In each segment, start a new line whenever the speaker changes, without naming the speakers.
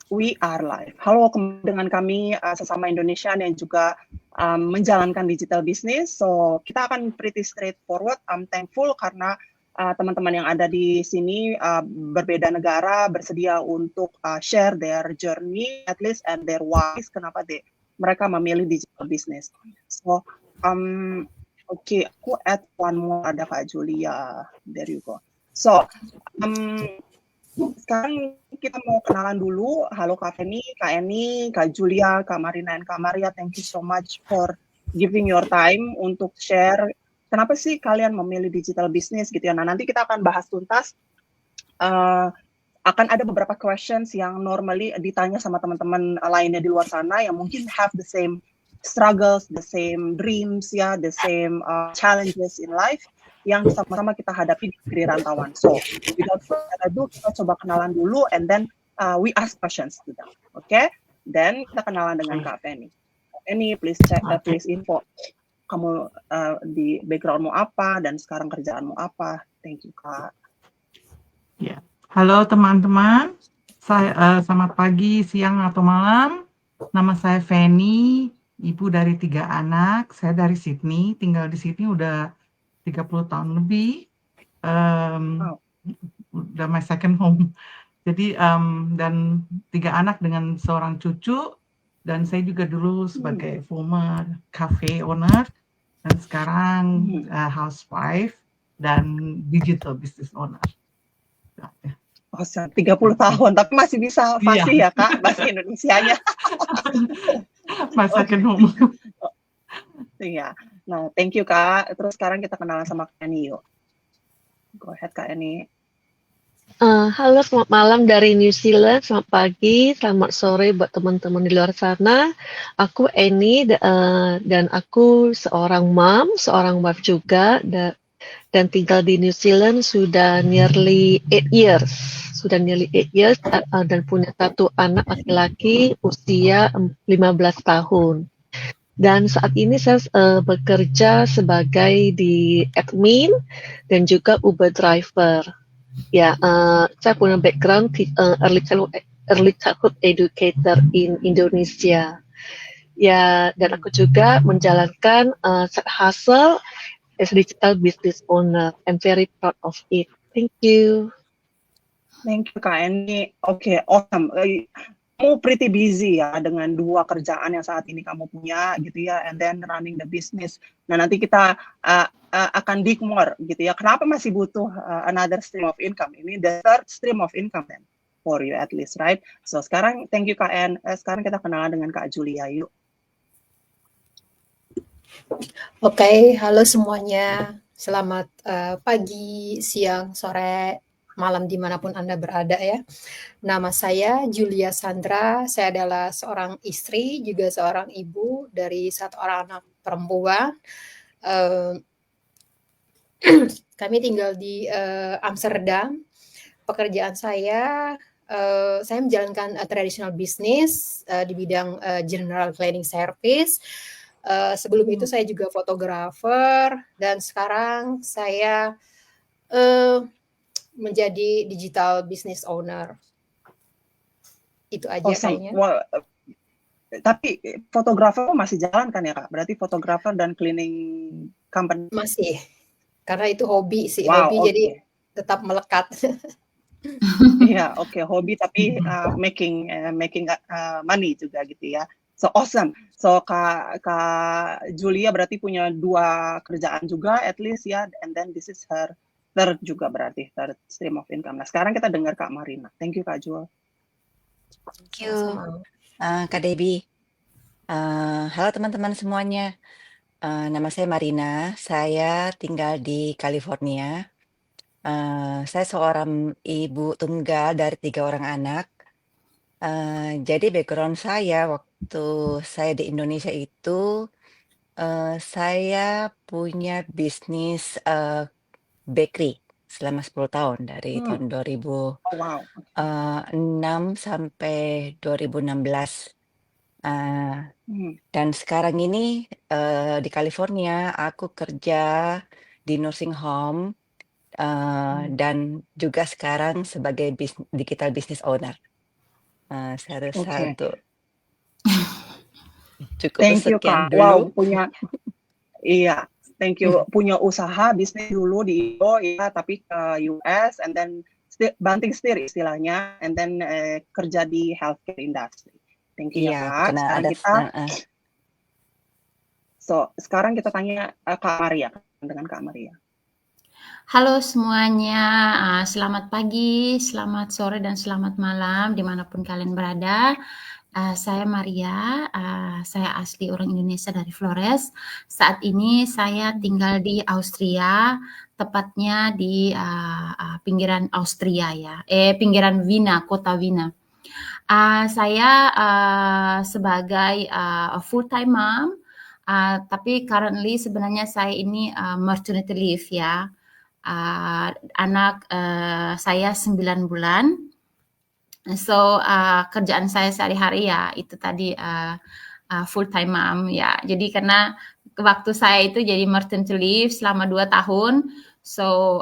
We are live. Halo dengan kami sesama Indonesian yang juga menjalankan digital business. So kita akan pretty straightforward. I'm thankful karena teman-teman yang ada di sini berbeda negara bersedia untuk share their journey, at least and their whys, kenapa mereka memilih digital business. So okay, aku add one more, ada Kak Julia. There you go. So sekarang kita mau kenalan dulu. Halo Kak Feni, Kak Eni, Kak Julia, Kak Marina, dan Kak Maria. Thank you so much for giving your time untuk share kenapa sih kalian memilih digital business gitu ya. Nah, nanti kita akan bahas tuntas. Akan ada beberapa questions yang normally ditanya sama teman-teman lainnya di luar sana yang mungkin have the same struggles, the same dreams, ya, the same challenges in life yang sama-sama kita hadapi di rantauan. So, without further ado, kita coba kenalan dulu, and then we ask questions to them. Okay? Then kita kenalan dengan Kak Feni. Kak Feni, please please info kamu di backgroundmu apa dan sekarang kerjaanmu apa. Thank you, Kak.
Ya, halo teman-teman. Saya selamat pagi, siang atau malam. Nama saya Feni, ibu dari 3 anak. Saya dari Sydney, tinggal di Sydney udah 30 tahun lebih. Udah my second home. Jadi dan 3 anak dengan seorang cucu, dan saya juga dulu sebagai former cafe owner dan sekarang housewife dan digital business owner.
Oh, 30 tahun, tapi masih bisa fasih ya Kak, bahasa Indonesianya.
My second home.
Iya, nah thank you Kak. Terus sekarang kita kenalan sama Kak Eni yuk. Go ahead Kak Eni.
Halo, selamat malam dari New Zealand, selamat pagi, selamat sore buat teman-teman di luar sana. Aku Eni dan aku seorang mom, seorang wife juga, dan tinggal di New Zealand sudah nearly 8 years. Dan punya 1 anak laki-laki usia 15 tahun. Dan saat ini saya bekerja sebagai di admin dan juga Uber driver. Ya, saya punya background early childhood educator in Indonesia. Ya, dan aku juga menjalankan side hustle as digital business owner. I'm very proud of it. Thank you.
Thank you Kak Eni. Oke, awesome. Kamu pretty busy ya dengan 2 kerjaan yang saat ini kamu punya gitu ya, and then running the business. Nah, nanti kita akan dig more gitu ya. Kenapa masih butuh another stream of income? Ini the third stream of income then for you at least, right? So sekarang thank you Kak En. Sekarang kita kenalan dengan Kak Julia yuk.
Oke, halo semuanya. Selamat pagi, siang, sore, malam dimanapun Anda berada ya. Nama saya Julia Sandra, saya adalah seorang istri, juga seorang ibu dari 1 orang anak perempuan. Kami tinggal di Amsterdam. Pekerjaan saya menjalankan traditional business di bidang general cleaning service. Sebelum itu saya juga fotografer, dan sekarang saya menjadi digital business owner. Itu aja kayaknya.
Well, tapi fotografer masih jalan kan ya Kak? Berarti fotografer dan cleaning company
masih, karena itu hobi sih.
Wow,
hobi
okay.
Jadi tetap melekat.
Iya, oke, hobi tapi making money juga gitu ya. So awesome. So Kak Julia berarti punya 2 kerjaan juga at least ya, and then this is her third juga berarti third stream of income. Nah, sekarang kita dengar Kak Marina. Thank you Kak Jul.
Thank you Kak Debbie. Halo teman-teman semuanya. Nama saya Marina. Saya tinggal di California. Saya seorang ibu tunggal dari 3 orang anak. Jadi background saya waktu saya di Indonesia itu, saya punya bisnis bakery selama 10 tahun dari tahun 2006 sampai 2016. Dan sekarang ini di California aku kerja di nursing home dan juga sekarang sebagai digital business owner. Seru
Oke.
satu. Cukup
Thank you,
sekian
Kak. Wow,
dulu.
iya, thank you. Punya usaha, bisnis dulu di Indo, ya, tapi ke US, and then banting setir istilahnya, and then kerja di healthcare industry. Thank you ya,
Iya,
Kak.
karena
Sekarang
ada
kita, sekarang kita tanya Kak Maria, dengan Kak Maria.
Halo semuanya, selamat pagi, selamat sore, dan selamat malam dimanapun kalian berada. Saya Maria, saya asli orang Indonesia dari Flores. Saat ini saya tinggal di Austria, tepatnya di pinggiran Austria ya, pinggiran Wina, kota Wina. Saya sebagai full-time mom, tapi currently sebenarnya saya ini maternity leave ya. Anak saya 9 bulan. So kerjaan saya sehari-hari ya itu tadi full time mom ya. Jadi karena waktu saya itu jadi maternity leave selama 2 tahun. So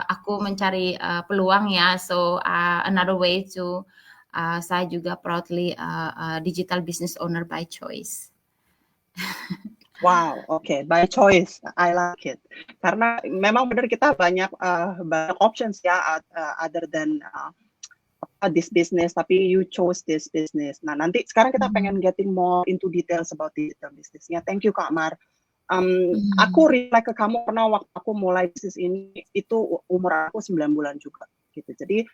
aku mencari peluang ya. So another way to saya juga proudly digital business owner by choice.
Wow, oke, by choice, I like it. Karena memang benar kita banyak options ya, other than this business, tapi you chose this business. Nah, nanti sekarang kita pengen getting more into details about digital business-nya. Thank you, Kak Mar. Aku relate ke kamu karena waktu aku mulai bisnis ini itu umur aku 9 bulan juga, gitu. Jadi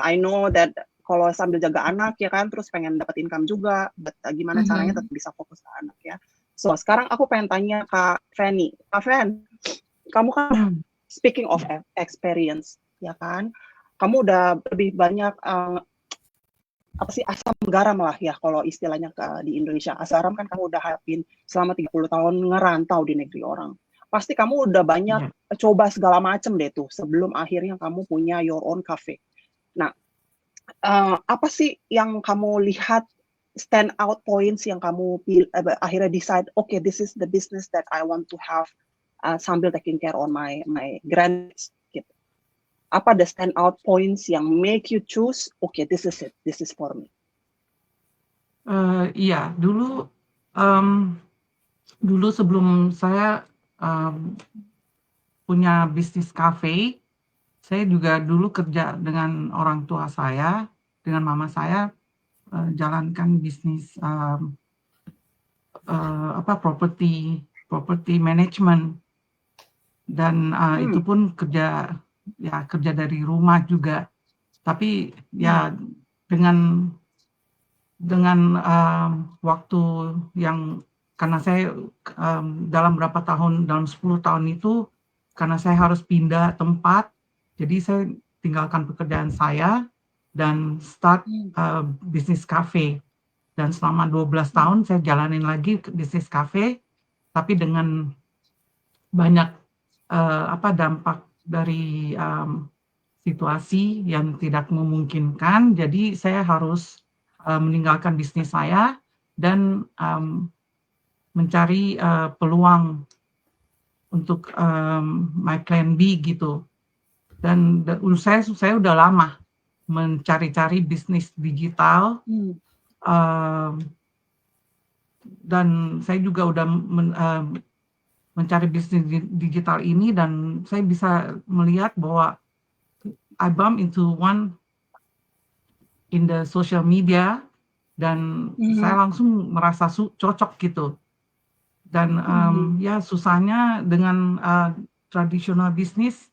I know that kalau sambil jaga anak ya kan, terus pengen dapat income juga, but gimana caranya tetap bisa fokus ke anak ya. So, sekarang aku pengen tanya Kak Fanny. Kak Fen, kamu kan speaking of experience, ya kan? Kamu udah lebih banyak apa sih asam garam lah ya kalau istilahnya di Indonesia. Asam garam kan kamu udah hadapin selama 30 tahun ngerantau di negeri orang. Pasti kamu udah banyak coba segala macam deh tuh sebelum akhirnya kamu punya your own cafe. Nah, apa sih yang kamu lihat stand out points yang kamu akhirnya decide, okay, this is the business that I want to have sambil taking care on my grandkids gitu. Apa the stand out points yang make you choose, okay, this is it, this is for me?
Iya, dulu sebelum saya punya bisnis cafe, saya juga dulu kerja dengan orang tua saya, dengan mama saya, jalankan bisnis property management, dan itu pun kerja dari rumah juga. Tapi ya dengan waktu yang, karena saya dalam 10 tahun itu, karena saya harus pindah tempat, jadi saya tinggalkan pekerjaan saya dan start bisnis cafe. Dan selama 12 tahun saya jalanin lagi bisnis cafe, tapi dengan banyak dampak dari situasi yang tidak memungkinkan. Jadi saya harus meninggalkan bisnis saya dan mencari peluang untuk my plan B gitu. Dan saya udah lama mencari-cari bisnis digital, dan saya juga udah mencari bisnis digital ini, dan saya bisa melihat bahwa I bump into one in the social media, dan saya langsung merasa cocok gitu. Dan ya susahnya dengan tradisional bisnis,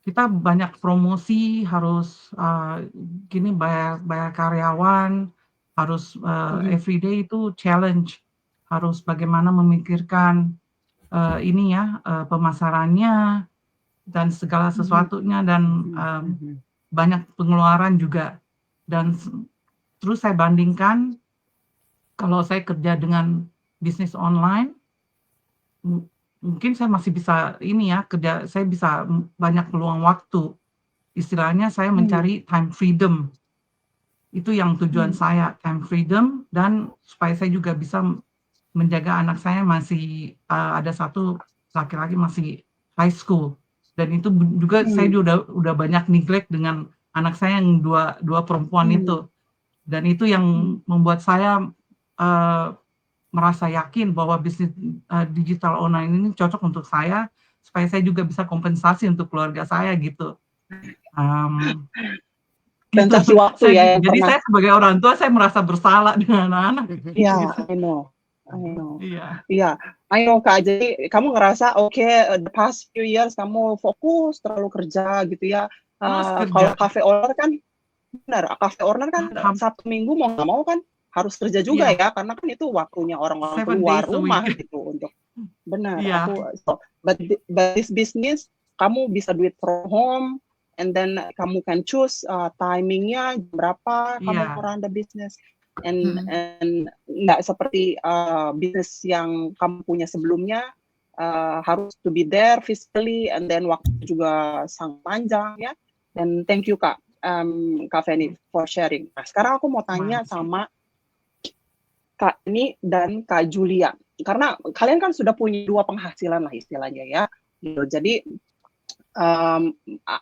kita banyak promosi, harus bayar karyawan, harus everyday itu challenge, harus bagaimana memikirkan pemasarannya dan segala sesuatunya, dan banyak pengeluaran juga. Dan terus saya bandingkan, kalau saya kerja dengan bisnis online, mungkin saya masih bisa saya bisa banyak peluang waktu. Istilahnya saya mencari time freedom. Itu yang tujuan saya, time freedom, dan supaya saya juga bisa menjaga anak saya, masih ada satu laki-laki masih high school. Dan itu juga saya udah banyak neglect dengan anak saya yang dua perempuan itu. Dan itu yang membuat saya merasa yakin bahwa bisnis digital online ini cocok untuk saya, supaya saya juga bisa kompensasi untuk keluarga saya gitu.
Transaksi waktu
Saya,
ya yang
jadi
pernah.
saya sebagai orang tua saya merasa bersalah dengan anak-anak.
Iya,
Gitu.
I know.
Iya.
Iya, I know Kak. Jadi kamu ngerasa the past few years kamu fokus terlalu kerja gitu ya.
Terus kerja.
Kalau cafe owner kan, benar, cafe owner kan Sabtu Minggu mau nggak mau kan harus kerja juga ya, karena kan itu waktunya orang-orang
7
keluar
days a
rumah
week.
gitu untuk benar.
Iya.
But this business kamu bisa do it from home, and then kamu can choose timingnya berapa kamu
Iya.
run the business, and nggak seperti bisnis yang kamu punya sebelumnya, harus to be there physically, and then waktu juga sangat panjang ya. Dan thank you Kak Feni for sharing. Nah, sekarang aku mau tanya sama Kak ini dan Kak Julia, karena kalian kan sudah punya 2 penghasilan lah istilahnya ya. Gitu. Jadi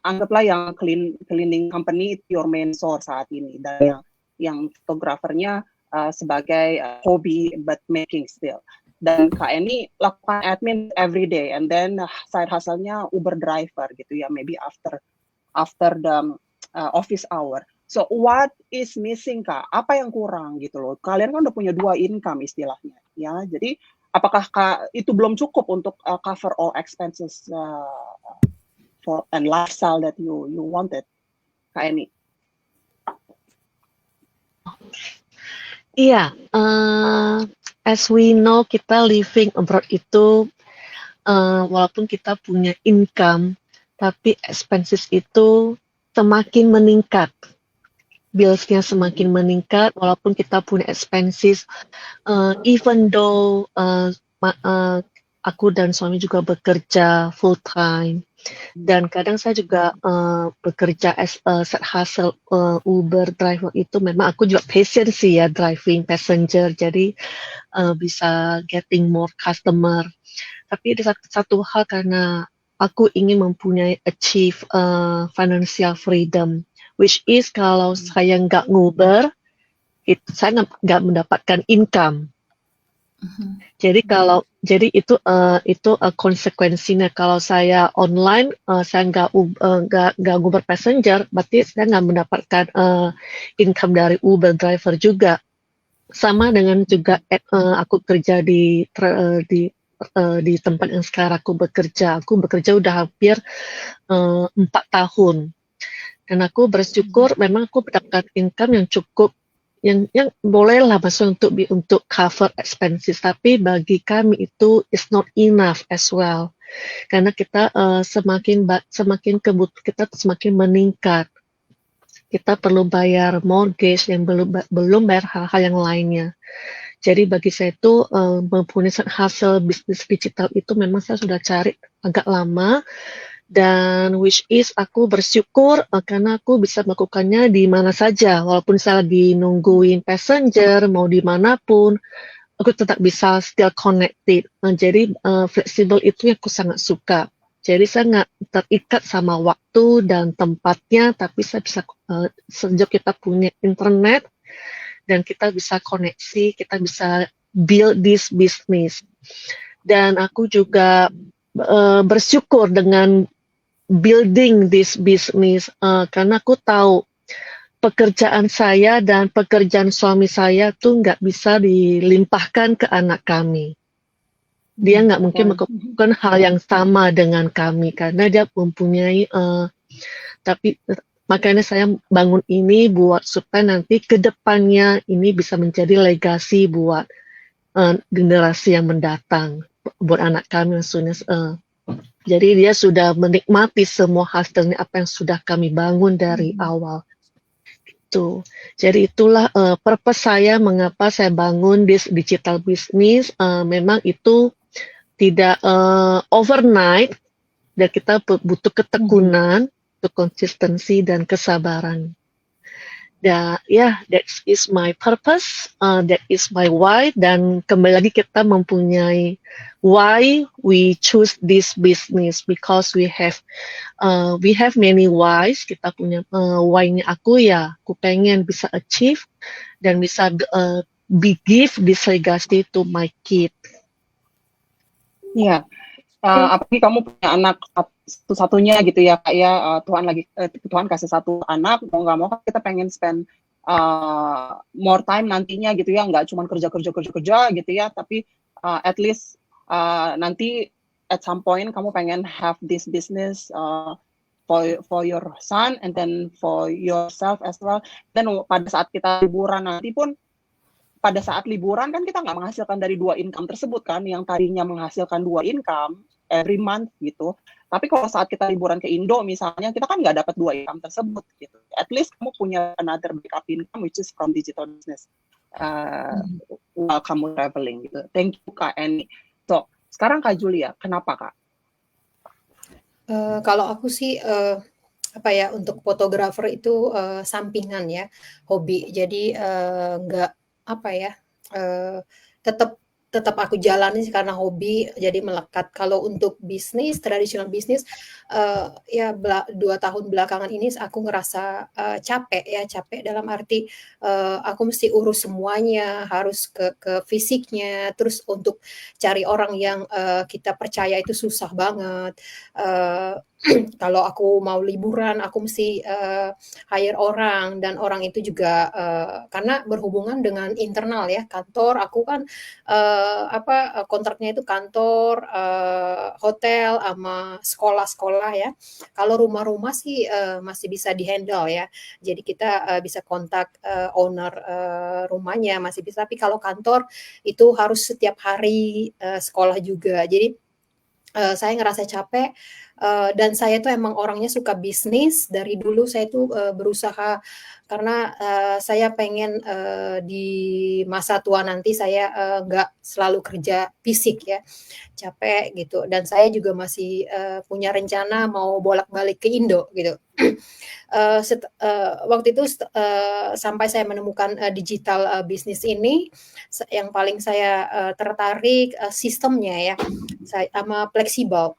anggaplah yang cleaning company itu your main source saat ini, dan yang fotografernya sebagai hobi but making still. Dan Kak Eni lakukan admin every day, and then side hustle-nya Uber driver gitu ya, maybe after the office hour. So what is missing Kak? Apa yang kurang gitu loh? Kalian kan udah punya 2 income istilahnya ya. Jadi apakah Kak itu belum cukup untuk cover all expenses for and lifestyle that you wanted, Kak Eni?
Iya, as we know, kita living abroad itu walaupun kita punya income, tapi expenses itu semakin meningkat. Bills-nya semakin meningkat, walaupun kita punya expenses, even though aku dan suami juga bekerja full time, dan kadang saya juga bekerja as a side hustle Uber driver. Itu memang aku juga passion sih ya, driving passenger, jadi bisa getting more customer. Tapi ada satu hal, karena aku ingin mempunyai achieve financial freedom, which is kalau saya nggak nguber, saya nggak mendapatkan income. Jadi itu konsekuensinya. Kalau saya online, saya nggak nguber passenger, berarti saya nggak mendapatkan income dari Uber driver juga. Sama dengan juga aku kerja di tempat yang sekarang aku bekerja. Aku bekerja udah hampir 4 tahun. Dan aku bersyukur memang aku mendapatkan income yang cukup, yang bolehlah masuk untuk cover expenses, tapi bagi kami itu is not enough as well, karena kita semakin kebutuhan kita semakin meningkat. Kita perlu bayar mortgage yang belum bayar hal-hal yang lainnya. Jadi bagi saya itu mempunyai hasil bisnis digital itu memang saya sudah cari agak lama. Dan which is aku bersyukur karena aku bisa melakukannya di mana saja, walaupun saya lagi nungguin passenger mau dimanapun, aku tetap bisa still connected. Jadi fleksibel itu yang aku sangat suka. Jadi saya nggak terikat sama waktu dan tempatnya, tapi saya bisa sejak kita punya internet dan kita bisa koneksi, kita bisa build this business. Dan aku juga bersyukur dengan building this business, karena aku tahu pekerjaan saya dan pekerjaan suami saya tuh nggak bisa dilimpahkan ke anak kami. Dia nggak mungkin melakukan hal yang sama dengan kami karena dia mempunyai, tapi makanya saya bangun ini buat supaya nanti ke depannya ini bisa menjadi legasi buat generasi yang mendatang, buat anak kami maksudnya. Jadi dia sudah menikmati semua hasilnya apa yang sudah kami bangun dari awal. Gitu. Jadi itulah purpose saya mengapa saya bangun this digital business. Memang itu tidak overnight, dan kita butuh ketekunan, konsistensi dan kesabaran. That is my purpose, that is my why, dan kembali lagi kita mempunyai why we choose this business, because we have many whys. Kita punya why-nya aku pengen bisa achieve dan bisa give this legacy to my kid.
Iya, apalagi kamu punya anak satu-satunya gitu ya Kak ya, Tuhan kasih satu anak, mau nggak mau kan kita pengen spend more time nantinya gitu ya, nggak cuma kerja gitu ya, tapi at least nanti at some point kamu pengen have this business for your son and then for yourself as well. Dan pada saat kita liburan nanti pun, pada saat liburan kan kita nggak menghasilkan dari 2 income tersebut kan, yang tadinya menghasilkan 2 income every month gitu. Tapi kalau saat kita liburan ke Indo misalnya, kita kan nggak dapat 2 income tersebut gitu. At least kamu punya another backup income which is from digital business while kamu traveling gitu. Thank you Kak Eni. So, sekarang Kak Julia, kenapa Kak?
Kalau aku sih untuk fotografer itu sampingan ya, hobi. Jadi nggak tetap aku jalani karena hobi, jadi melekat. Kalau untuk bisnis, tradisional bisnis, 2 tahun belakangan ini aku ngerasa capek dalam arti aku mesti urus semuanya, harus ke fisiknya, terus untuk cari orang yang kita percaya itu susah banget. Kalau aku mau liburan, aku mesti hire orang, dan orang itu juga karena berhubungan dengan internal ya, kantor. Aku kan kontraknya itu kantor, hotel, sama sekolah-sekolah ya. Kalau rumah-rumah sih masih bisa dihandle ya. Jadi kita bisa kontak owner rumahnya, masih bisa. Tapi kalau kantor itu harus setiap hari sekolah juga. Jadi saya ngerasa capek, dan saya tuh emang orangnya suka bisnis. Dari dulu saya tuh berusaha, karena saya pengen di masa tua nanti saya nggak selalu kerja fisik ya, capek gitu. Dan saya juga masih punya rencana mau bolak-balik ke Indo gitu. Waktu itu sampai saya menemukan digital bisnis ini, yang paling saya tertarik sistemnya ya, sama fleksibel.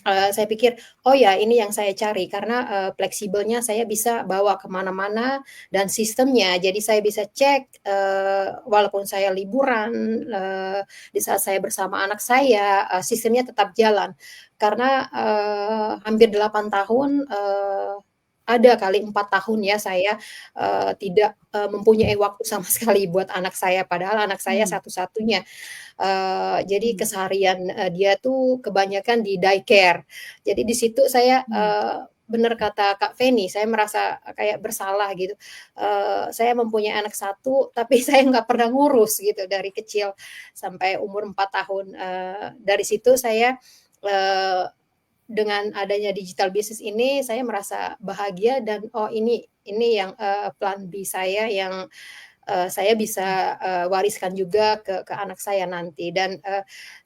Saya pikir, oh ya ini yang saya cari, karena fleksibelnya saya bisa bawa kemana-mana, dan sistemnya jadi saya bisa cek walaupun saya liburan, di saat saya bersama anak saya, sistemnya tetap jalan. Karena hampir 8 tahun, ada kali 4 tahun ya saya tidak mempunyai waktu sama sekali buat anak saya, padahal anak saya satu-satunya. Jadi keseharian dia tuh kebanyakan di daycare. Jadi di situ saya benar kata Kak Feni, saya merasa kayak bersalah gitu. Saya mempunyai anak satu, tapi saya nggak pernah ngurus gitu dari kecil sampai umur 4 tahun. Dari situ saya dengan adanya digital business ini saya merasa bahagia, dan ini yang plan B saya yang saya bisa wariskan juga ke anak saya nanti. Dan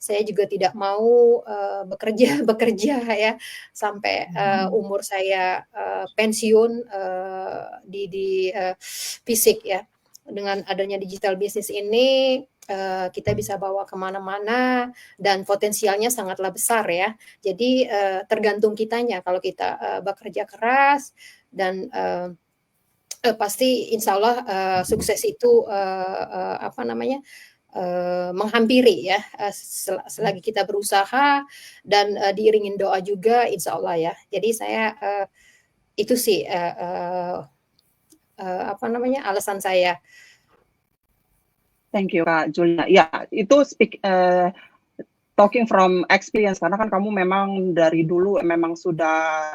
saya juga tidak mau bekerja ya sampai umur saya pensiun di fisik ya. Dengan adanya digital business ini kita bisa bawa kemana-mana, dan potensialnya sangatlah besar ya. Jadi tergantung kitanya. Kalau kita bekerja keras, dan pasti insya Allah sukses itu menghampiri ya, selagi kita berusaha dan diiringin doa juga, insya Allah ya. Jadi saya itu sih alasan saya.
Thank you Kak Julia. Ya, itu talking from experience, karena kan kamu memang dari dulu memang sudah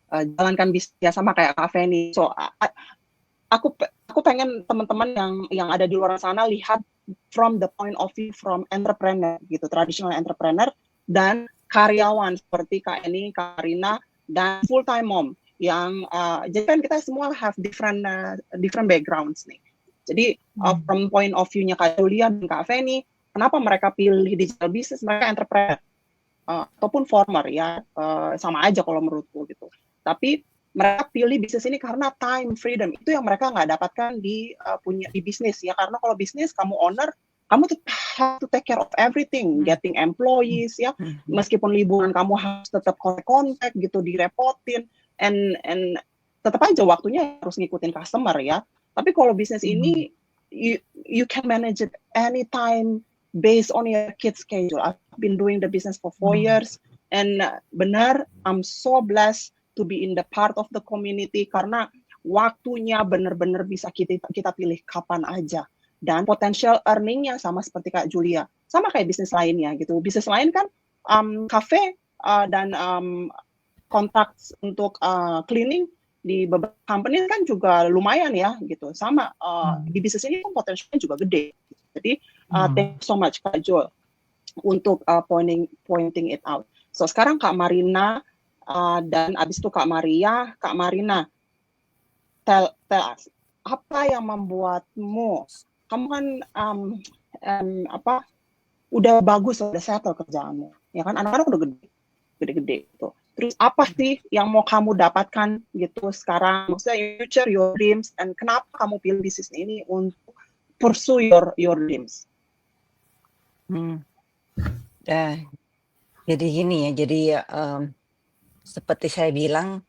jalankan bisnis ya, sama kayak Kak Feni. So aku pengen teman-teman yang ada di luar sana lihat from the point of view from entrepreneur gitu, traditional entrepreneur dan karyawan seperti Kak Eni, Kak Rina, dan full time mom yang jadi kan kita semua have different backgrounds nih. Jadi from point of view-nya Kak Julia dan Kak Feni, kenapa mereka pilih digital business? Mereka entrepreneur ataupun farmer ya, sama aja kalau menurutku gitu. Tapi mereka pilih bisnis ini karena time freedom itu yang mereka nggak dapatkan di punya di bisnis ya, karena kalau bisnis kamu owner, kamu tuh have to take care of everything, getting employees ya, meskipun liburan kamu harus tetap kontak gitu, direpotin, and tetap aja waktunya harus ngikutin customer ya. Tapi kalau bisnis ini you can manage it anytime based on your kids schedule. I've been doing the business for 4 years, and benar, I'm so blessed to be in the part of the community karena waktunya benar-benar bisa kita pilih kapan aja. Dan potential earningnya sama seperti Kak Julia, sama kayak bisnis lainnya gitu. Bisnis lain kan cafe dan kontrak untuk cleaning di beberapa company kan juga lumayan ya gitu. Sama di bisnis ini kan potensialnya juga gede. Jadi thank you so much Kak Jul untuk pointing it out. So sekarang Kak Marina dan abis itu Kak Maria, Kak Marina, tell us apa yang membuatmu, kamu kan udah bagus, udah settle kerjaanmu, ya kan, anak-anak udah gede-gede gitu. Terus apa sih yang mau kamu dapatkan gitu sekarang, maksudnya future, your dreams, and kenapa kamu pilih bisnis ini untuk pursue your dreams?
Jadi gini ya, jadi seperti saya bilang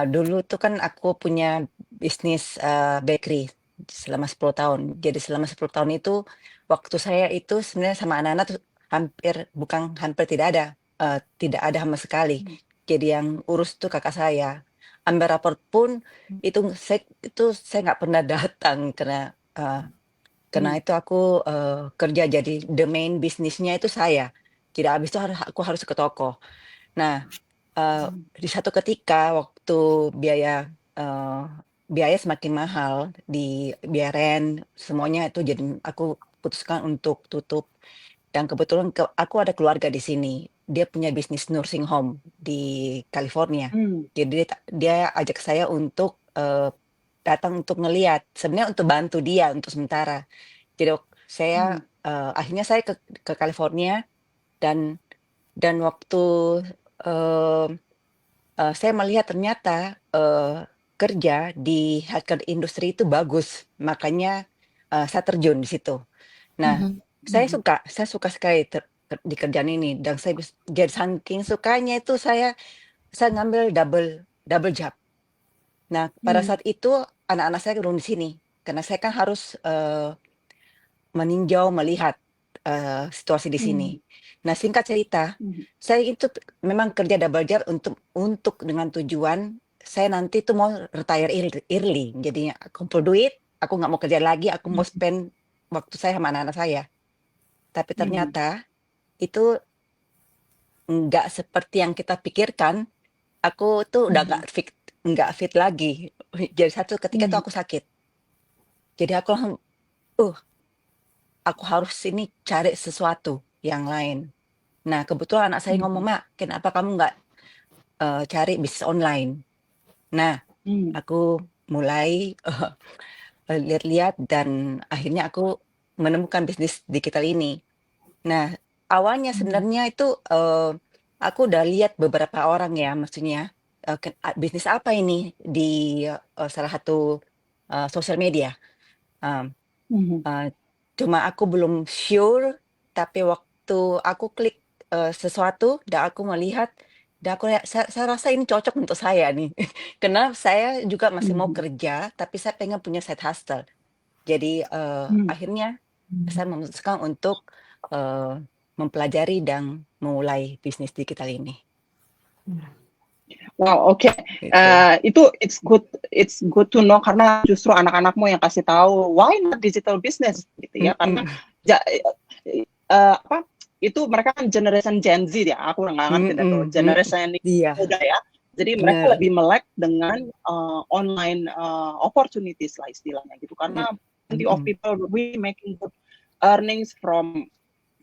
dulu tuh kan aku punya bisnis bakery selama 10 tahun. Jadi selama 10 tahun itu waktu saya itu sebenarnya sama anak-anak tuh hampir tidak ada sama sekali. Jadi yang urus tuh kakak saya. Ambil raport pun itu saya nggak pernah datang karena itu aku kerja, jadi the main bisnisnya itu saya. Jadi habis itu aku harus ke toko. Nah, di satu ketika waktu biaya semakin mahal, di biaya rent semuanya itu, jadi aku putuskan untuk tutup. Dan kebetulan aku ada keluarga di sini. Dia punya bisnis nursing home di California. Jadi dia ajak saya untuk datang untuk ngeliat, sebenarnya untuk bantu dia untuk sementara. Jadi saya akhirnya saya ke California, dan waktu saya melihat ternyata kerja di healthcare industry itu bagus, makanya saya terjun di situ. Nah, saya suka sekali di kerjaan ini, dan saya jadi saking sukanya itu saya ngambil double job. Nah, pada saat itu anak-anak saya turun di sini karena saya kan harus meninjau, melihat situasi di sini. Nah, singkat cerita, saya itu memang kerja double job untuk dengan tujuan saya nanti tuh mau retire early. Jadi aku kumpul duit, aku nggak mau kerja lagi, aku mau spend waktu saya sama anak-anak saya. Tapi ternyata itu nggak seperti yang kita pikirkan. Aku tuh udah nggak fit lagi. Jadi satu ketika itu aku sakit. Jadi aku langsung, aku harus ini cari sesuatu yang lain. Nah, kebetulan anak saya ngomong, "Mak, kenapa kamu nggak cari bisnis online?" Nah, aku mulai lihat-lihat, dan akhirnya aku menemukan bisnis digital ini. Nah, awalnya sebenarnya itu aku udah lihat beberapa orang ya, maksudnya bisnis apa ini di salah satu sosial media. Cuma aku belum sure, tapi waktu aku klik sesuatu dan aku melihat, dan aku lihat, saya rasa ini cocok untuk saya nih. Karena saya juga masih mau kerja, tapi saya pengen punya side hustle. Jadi akhirnya saya memutuskan untuk mempelajari dan memulai bisnis digital ini.
Wow, oke. Itu it's good to know, karena justru anak-anakmu yang kasih tahu why not digital business gitu ya, karena itu mereka kan generation Gen Z ya, aku nggak ngerti itu generation muda ya, jadi mereka lebih melek dengan online opportunities lah istilahnya gitu, karena plenty of people we making good earnings from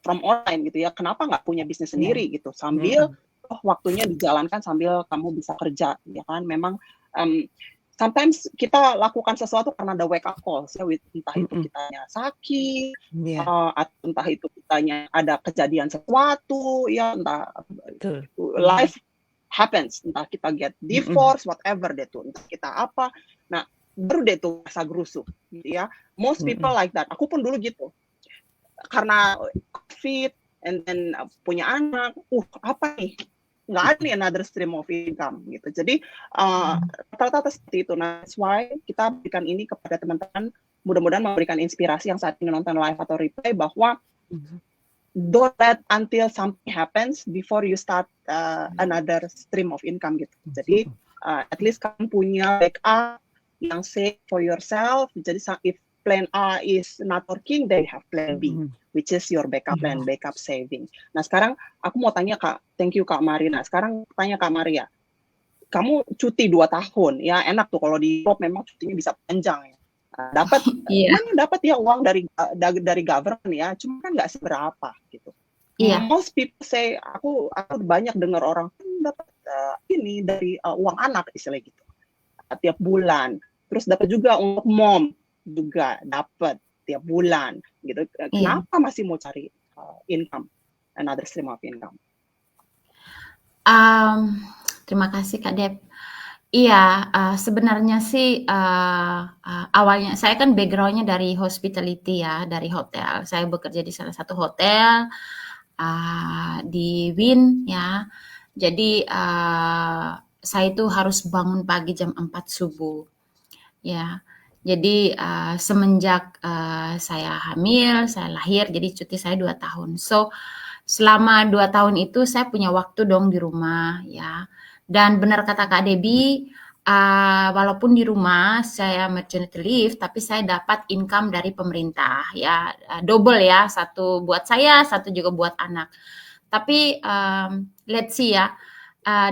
online gitu ya, kenapa nggak punya bisnis sendiri gitu, sambil waktunya dijalankan sambil kamu bisa kerja ya kan. Memang sometimes kita lakukan sesuatu karena ada wake up calls ya, entah itu kitanya sakit, entah itu kitanya ada kejadian sesuatu ya, entah life happens, entah kita get divorce, whatever deh tuh, entah kita apa, nah baru deh tuh rasa gerusu, gitu ya. Most people like that. Aku pun dulu gitu, karena COVID, and then punya anak, apa nih? Nggak ada nih another stream of income gitu. Jadi rata-rata seperti itu. Nah, that's why kita berikan ini kepada teman-teman, mudah-mudahan memberikan inspirasi yang saat ini nonton live atau replay, bahwa don't let until something happens before you start another stream of income gitu. Jadi at least kalian punya backup yang safe for yourself. Jadi if plan A is not working, then you have plan B, which is your backup plan, backup saving. Nah sekarang aku mau tanya Kak, thank you Kak Marina. Sekarang tanya Kak Maria, kamu cuti 2 tahun, ya enak tuh kalau di Europe memang cutinya bisa panjang ya. Dapat dapat ya uang dari government ya, cuma kan nggak seberapa gitu. Most people say, aku banyak dengar orang dapat ini dari uang anak istilahnya gitu, tiap bulan. Terus dapat juga untuk mom juga dapat tiap bulan gitu. Kenapa masih mau cari income, another stream of income?
Terima kasih Kak Deb. Iya, sebenarnya sih awalnya saya kan background-nya dari hospitality ya, dari hotel. Saya bekerja di salah satu hotel di Wien ya. Jadi saya itu harus bangun pagi jam 4 subuh. Ya. Jadi semenjak saya hamil, saya lahir, jadi cuti saya 2 tahun. So selama 2 tahun itu saya punya waktu dong di rumah ya. Dan benar kata Kak Debbie, walaupun di rumah saya maternity leave, tapi saya dapat income dari pemerintah ya, double ya, satu buat saya, satu juga buat anak. Tapi let's see ya,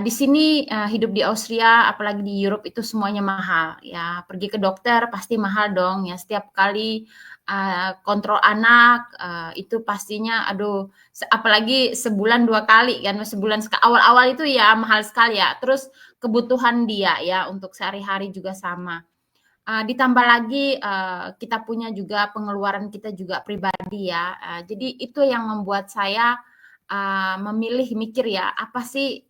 di sini hidup di Austria, apalagi di Europe itu semuanya mahal ya. Pergi ke dokter pasti mahal dong ya. Setiap kali kontrol anak itu pastinya apalagi sebulan 2 kali kan, sebulan awal-awal itu ya mahal sekali ya. Terus kebutuhan dia ya untuk sehari-hari juga sama. Ditambah lagi kita punya juga pengeluaran kita juga pribadi ya. Jadi itu yang membuat saya memilih mikir ya, apa sih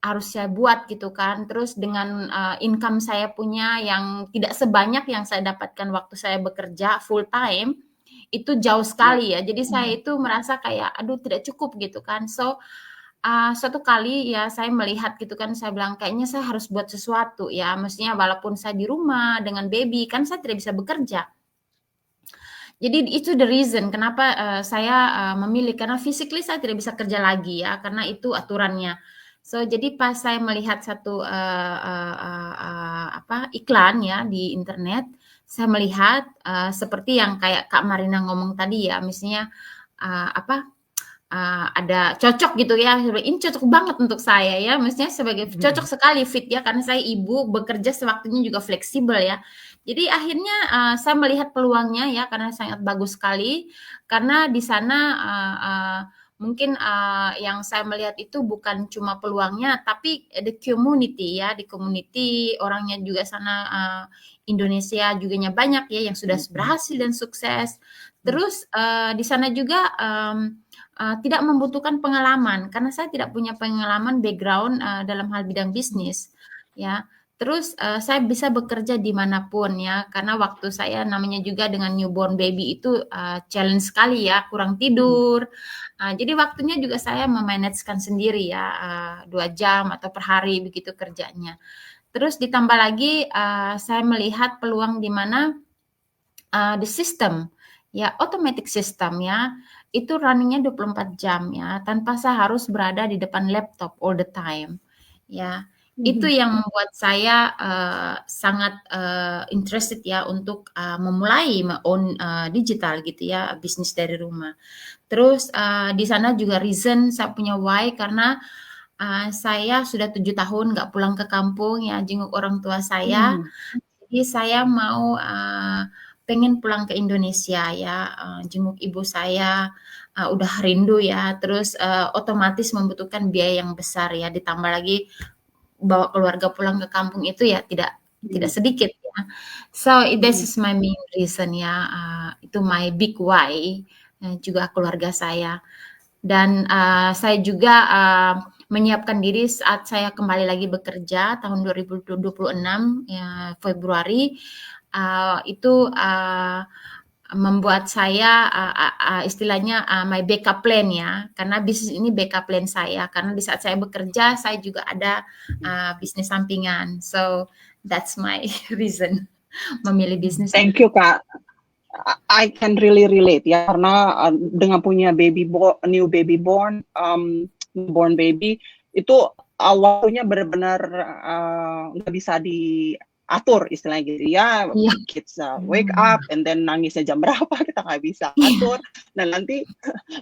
harus saya buat gitu kan. Terus dengan income saya punya yang tidak sebanyak yang saya dapatkan waktu saya bekerja full time, itu jauh sekali ya. Jadi saya itu merasa kayak tidak cukup gitu kan. So suatu kali ya saya melihat gitu kan, saya bilang kayaknya saya harus buat sesuatu ya. Maksudnya walaupun saya di rumah dengan baby kan saya tidak bisa bekerja. Jadi itu the reason kenapa saya memilih, karena physically saya tidak bisa kerja lagi ya, karena itu aturannya. So jadi pas saya melihat satu iklan ya di internet, saya melihat seperti yang kayak Kak Marina ngomong tadi ya, misalnya ada cocok gitu ya, ini cocok banget untuk saya ya, maksudnya sebagai cocok sekali fit ya, karena saya ibu, bekerja sewaktunya juga fleksibel ya. Jadi akhirnya saya melihat peluangnya ya, karena sangat bagus sekali, karena di sana mungkin yang saya melihat itu bukan cuma peluangnya, tapi the community ya, di community orangnya juga sana Indonesia juga banyak ya yang sudah berhasil dan sukses. Terus di sana juga tidak membutuhkan pengalaman, karena saya tidak punya pengalaman background dalam hal bidang bisnis ya. Terus saya bisa bekerja dimanapun ya, karena waktu saya namanya juga dengan newborn baby itu challenge sekali ya, kurang tidur. Jadi waktunya juga saya memanajekan sendiri ya, 2 jam atau per hari begitu kerjanya. Terus ditambah lagi saya melihat peluang di mana the system ya, automatic system ya, itu runningnya 24 jam ya, tanpa saya harus berada di depan laptop all the time ya. Itu yang membuat saya sangat interested ya untuk memulai own digital gitu ya, bisnis dari rumah. Terus di sana juga reason saya punya why, karena saya sudah 7 tahun nggak pulang ke kampung ya, jenguk orang tua saya. Jadi saya mau pengen pulang ke Indonesia ya, jenguk ibu saya. Udah rindu ya, terus otomatis membutuhkan biaya yang besar ya, ditambah lagi bawa keluarga pulang ke kampung itu ya tidak sedikit ya. So this is my main reason ya, itu my big why, juga keluarga saya. Dan saya juga menyiapkan diri saat saya kembali lagi bekerja tahun 2026 ya, Februari. Itu membuat saya istilahnya my backup plan ya, karena bisnis ini backup plan saya, karena di saat saya bekerja saya juga ada bisnis sampingan, so that's my reason memilih bisnis.
Thank you Kak. I can really relate ya, karena dengan punya new baby born, newborn baby itu waktunya benar-benar nggak bisa diatur istilahnya gitu ya. Kids wake up and then nangisnya jam berapa kita nggak bisa atur, dan nanti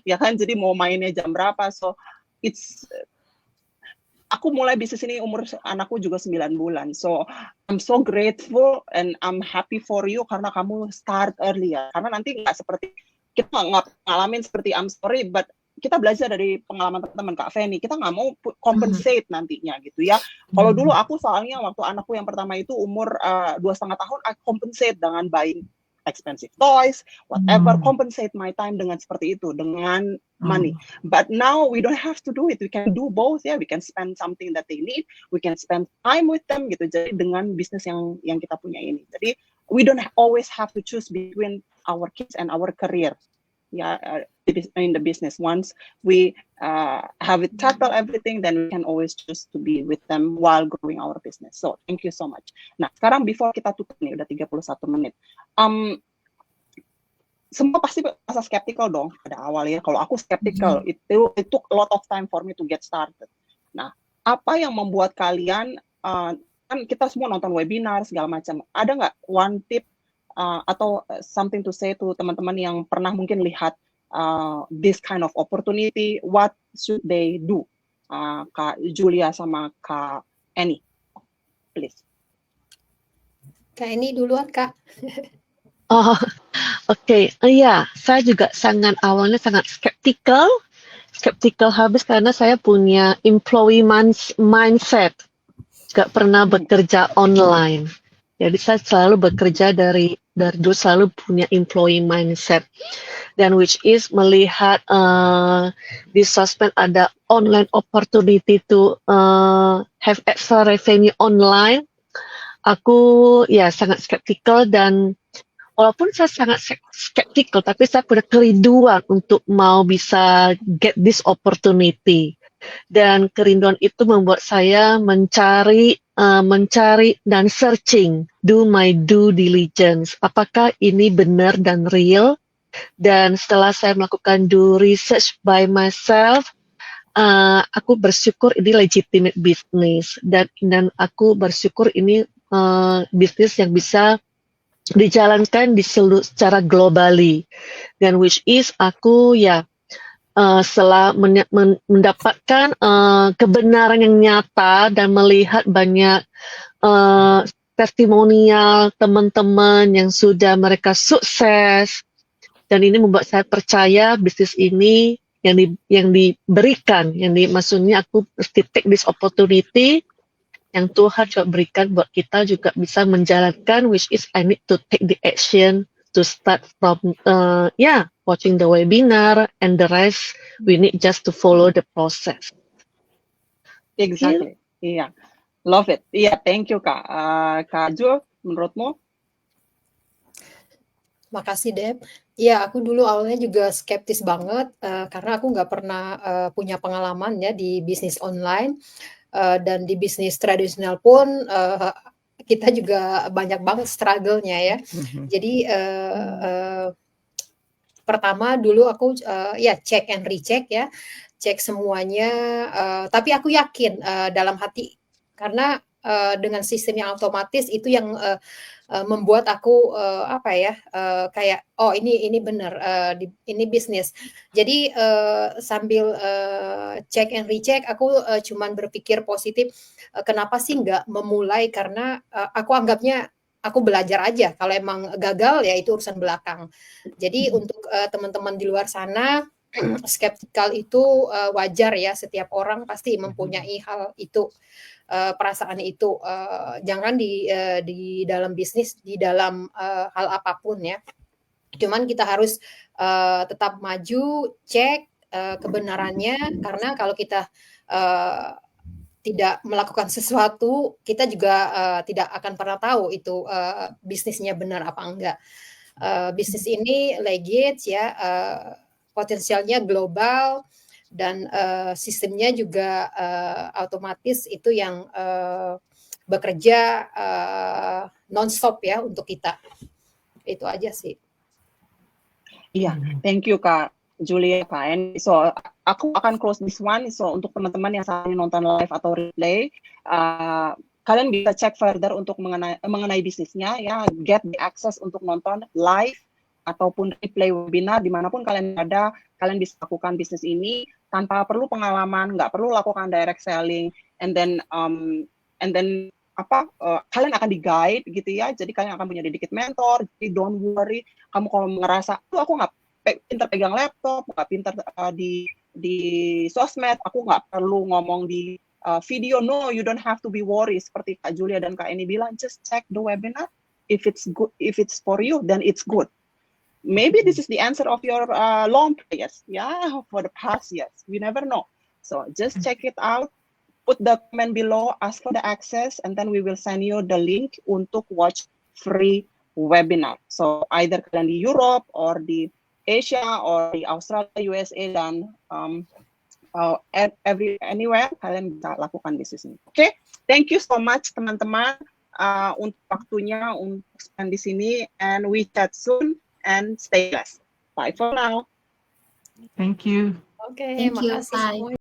ya kan jadi mau mainnya jam berapa. So aku mulai bisnis ini umur anakku juga 9 bulan. So I'm so grateful and I'm happy for you karena kamu start early ya. Karena nanti nggak seperti kita nggak ngalamin seperti I'm sorry, but kita belajar dari pengalaman teman-teman Kak Feni. Kita nggak mau compensate nantinya gitu ya. Kalau dulu aku soalnya waktu anakku yang pertama itu umur 2,5 tahun, I compensate dengan buying expensive toys, whatever, compensate my time dengan seperti itu, dengan money. But now we don't have to do it. We can do both ya. We can spend something that they need. We can spend time with them gitu. Jadi dengan bisnis yang kita punya ini. Jadi we don't always have to choose between our kids and our career. Yeah, in the business. Once we have it tackle everything, then we can always choose to be with them while growing our business. So thank you so much. Nah, sekarang before kita tutup nih, udah 31 menit. Semua pasti merasa skeptical dong pada awalnya. Kalau aku skeptical, it took a lot of time for me to get started. Nah, apa yang membuat kalian, kan kita semua nonton webinar segala macam, ada nggak one tip atau something to say to teman-teman yang pernah mungkin lihat this kind of opportunity, what should they do? Kak Julia sama Kak Annie, please.
Kak Annie duluan, Kak.
Oke. Ya, saya juga awalnya sangat skeptical habis karena saya punya employee mindset, gak pernah bekerja online. Jadi saya selalu bekerja dari dulu selalu punya employee mindset, dan which is melihat di sosmed ada online opportunity to have extra revenue online. Aku ya sangat skeptical, dan walaupun saya sangat skeptical, tapi saya punya kerinduan untuk mau bisa get this opportunity. Dan kerinduan itu membuat saya mencari dan searching, do my due diligence. Apakah ini benar dan real? Dan setelah saya melakukan do research by myself, aku bersyukur ini legitimate business, dan aku bersyukur ini bisnis yang bisa dijalankan secara globally. Dan which is aku setelah mendapatkan kebenaran yang nyata dan melihat banyak testimonial teman-teman yang sudah mereka sukses, dan ini membuat saya percaya bisnis ini yang diberikan, maksudnya aku mesti take this opportunity yang Tuhan juga berikan buat kita juga bisa menjalankan, which is I need to take the action to start from watching the webinar, and the rest we need just to follow the process.
Exactly. Iya. Love it. Iya, thank you Kak. Kak Jul, menurutmu?
Makasih Deb. Ya, aku dulu awalnya juga skeptis banget karena aku nggak pernah punya pengalaman ya di bisnis online, dan di bisnis tradisional pun kita juga banyak banget struggle-nya ya. Jadi pertama dulu aku cek and recheck ya, cek semuanya, tapi aku yakin dalam hati, karena dengan sistem yang otomatis itu yang membuat aku kayak ini benar, ini bisnis. Jadi sambil cek and recheck, aku cuman berpikir positif, kenapa sih nggak memulai, karena aku anggapnya aku belajar aja, kalau emang gagal ya itu urusan belakang. Jadi untuk teman-teman di luar sana, skeptikal itu wajar ya, setiap orang pasti mempunyai hal itu, perasaan itu, jangan di dalam bisnis, di dalam hal apapun ya. Cuman kita harus tetap maju, cek, kebenarannya, karena kalau kita tidak melakukan sesuatu, kita juga tidak akan pernah tahu itu bisnisnya benar apa enggak. Bisnis ini legit ya, potensialnya global, dan sistemnya juga otomatis itu yang bekerja non-stop ya untuk kita. Itu aja sih.
Iya, thank you Kak Julia, Kak Eni. So, aku akan close this one. So, untuk teman-teman yang saat ini nonton live atau replay, kalian bisa cek further untuk mengenai bisnisnya, ya, get the access untuk nonton live ataupun replay webinar dimanapun kalian ada, kalian bisa lakukan bisnis ini tanpa perlu pengalaman, nggak perlu lakukan direct selling, and then kalian akan di-guide gitu ya, jadi kalian akan punya dedicated mentor, jadi don't worry, kamu kalau ngerasa, tuh aku nggak pintar pegang laptop, nggak pintar di sosmed, aku nggak perlu ngomong di video, no, you don't have to be worried, seperti Kak Julia dan Kak Eni bilang, just check the webinar, if it's good, if it's for you, then it's good. Maybe this is the answer of your long prayers, yeah, for the past years, we never know, so just check it out. Put the comment below, ask for the access, and then we will send you the link untuk watch free webinar. So either kalian di Europe or di Asia or di Australia, USA, dan anywhere kalian bisa lakukan bisnis ini. Oke, thank you so much teman-teman untuk waktunya untuk spend di sini, and we chat soon and stay blessed. Bye for now.
Thank you.
Oke,
Thank you,
makasih
bye.
semuanya.